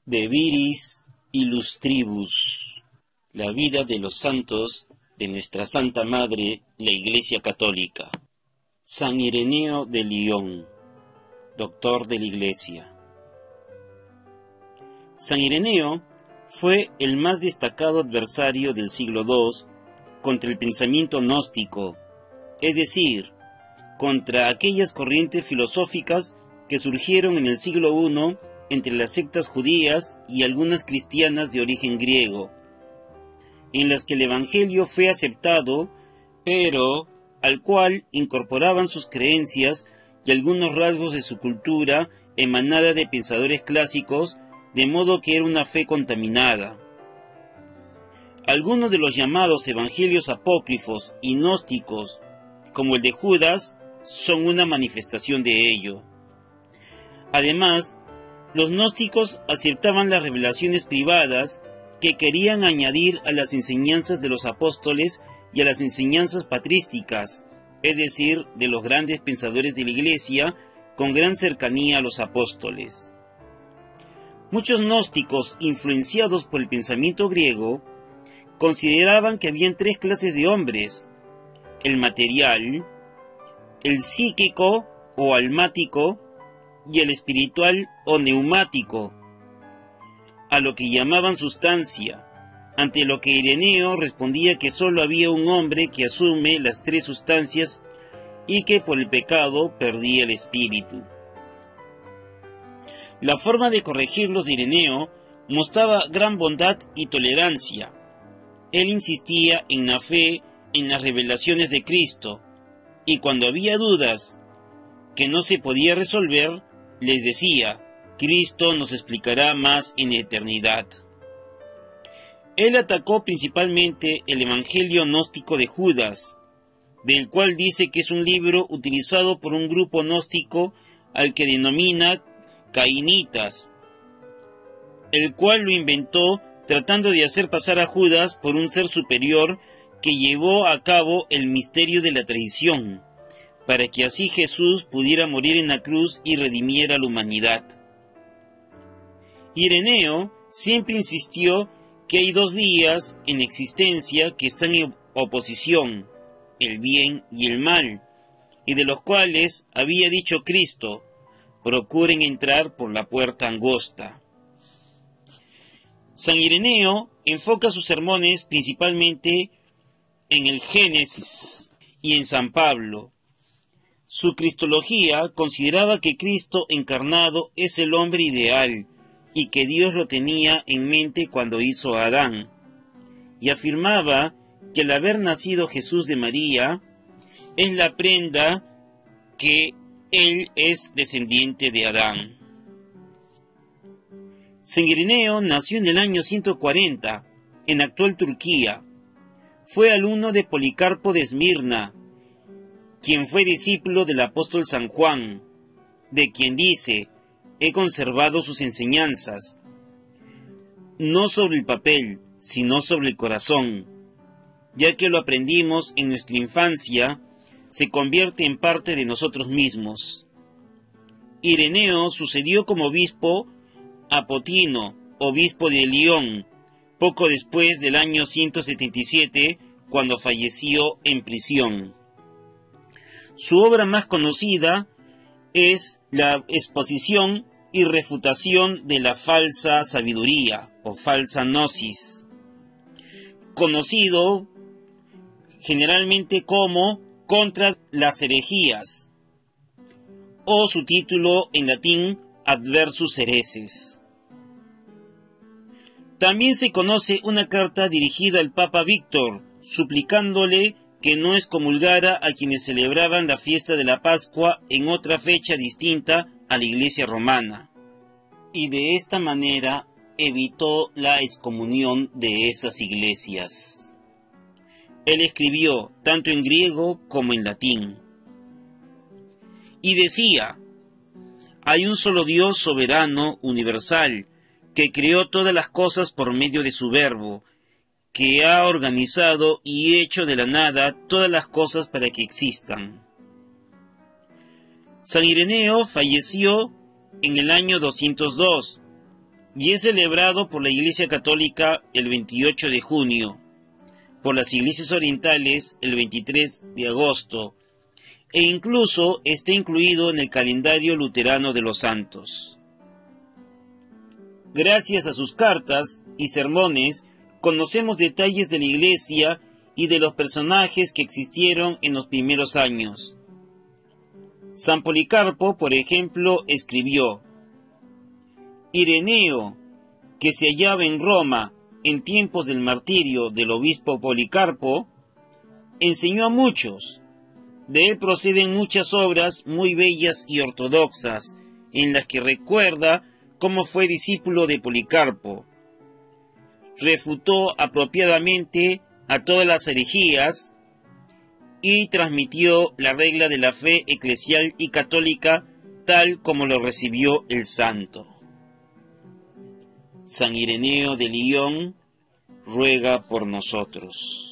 De Viris Illustribus, la vida de los santos de nuestra Santa Madre, la Iglesia Católica. San Ireneo de Lyon, doctor de la Iglesia. San Ireneo fue el más destacado adversario del siglo II contra el pensamiento gnóstico, es decir, contra aquellas corrientes filosóficas que surgieron en el siglo I entre las sectas judías y algunas cristianas de origen griego, en las que el Evangelio fue aceptado, pero al cual incorporaban sus creencias y algunos rasgos de su cultura emanada de pensadores clásicos, de modo que era una fe contaminada. Algunos de los llamados evangelios apócrifos y gnósticos, como el de Judas, son una manifestación de ello. Además, los gnósticos aceptaban las revelaciones privadas que querían añadir a las enseñanzas de los apóstoles y a las enseñanzas patrísticas, es decir, de los grandes pensadores de la Iglesia con gran cercanía a los apóstoles. Muchos gnósticos, influenciados por el pensamiento griego, consideraban que habían tres clases de hombres: el material, el psíquico o almático y el espiritual o neumático, a lo que llamaban sustancia, ante lo que Ireneo respondía que sólo había un hombre que asume las tres sustancias y que por el pecado perdía el espíritu. La forma de corregirlos de Ireneo mostraba gran bondad y tolerancia. Él insistía en la fe en las revelaciones de Cristo, y cuando había dudas que no se podía resolver, les decía: Cristo nos explicará más en eternidad. Él atacó principalmente el Evangelio gnóstico de Judas, del cual dice que es un libro utilizado por un grupo gnóstico al que denomina cainitas, el cual lo inventó tratando de hacer pasar a Judas por un ser superior que llevó a cabo el misterio de la traición, para que así Jesús pudiera morir en la cruz y redimiera a la humanidad. Ireneo siempre insistió que hay dos vías en existencia que están en oposición, el bien y el mal, y de los cuales había dicho Cristo: procuren entrar por la puerta angosta. San Ireneo enfoca sus sermones principalmente en el Génesis y en San Pablo. Su cristología consideraba que Cristo encarnado es el hombre ideal y que Dios lo tenía en mente cuando hizo a Adán, y afirmaba que al haber nacido Jesús de María es la prenda que él es descendiente de Adán. San Ireneo nació en el año 140, en actual Turquía. Fue alumno de Policarpo de Esmirna, quien fue discípulo del apóstol San Juan, de quien dice: he conservado sus enseñanzas, no sobre el papel, sino sobre el corazón, ya que lo aprendimos en nuestra infancia, se convierte en parte de nosotros mismos. Ireneo sucedió como obispo a Potino, obispo de Lyon, poco después del año 177, cuando falleció en prisión. Su obra más conocida es la exposición y refutación de la falsa sabiduría o falsa gnosis, conocido generalmente como Contra las herejías, o su título en latín Adversus Hereses. También se conoce una carta dirigida al Papa Víctor, suplicándole que no excomulgara a quienes celebraban la fiesta de la Pascua en otra fecha distinta a la Iglesia romana, y de esta manera evitó la excomunión de esas iglesias. Él escribió tanto en griego como en latín, y decía: hay un solo Dios soberano, universal, que creó todas las cosas por medio de su verbo, que ha organizado y hecho de la nada todas las cosas para que existan. San Ireneo falleció en el año 202, y es celebrado por la Iglesia Católica el 28 de junio, por las iglesias orientales el 23 de agosto, e incluso está incluido en el calendario luterano de los santos. Gracias a sus cartas y sermones, conocemos detalles de la Iglesia y de los personajes que existieron en los primeros años. San Policarpo, por ejemplo, escribió: Ireneo, que se hallaba en Roma en tiempos del martirio del obispo Policarpo, enseñó a muchos. De él proceden muchas obras muy bellas y ortodoxas, en las que recuerda cómo fue discípulo de Policarpo. Refutó apropiadamente a todas las herejías y transmitió la regla de la fe eclesial y católica tal como lo recibió el santo. San Ireneo de Lyon ruega por nosotros.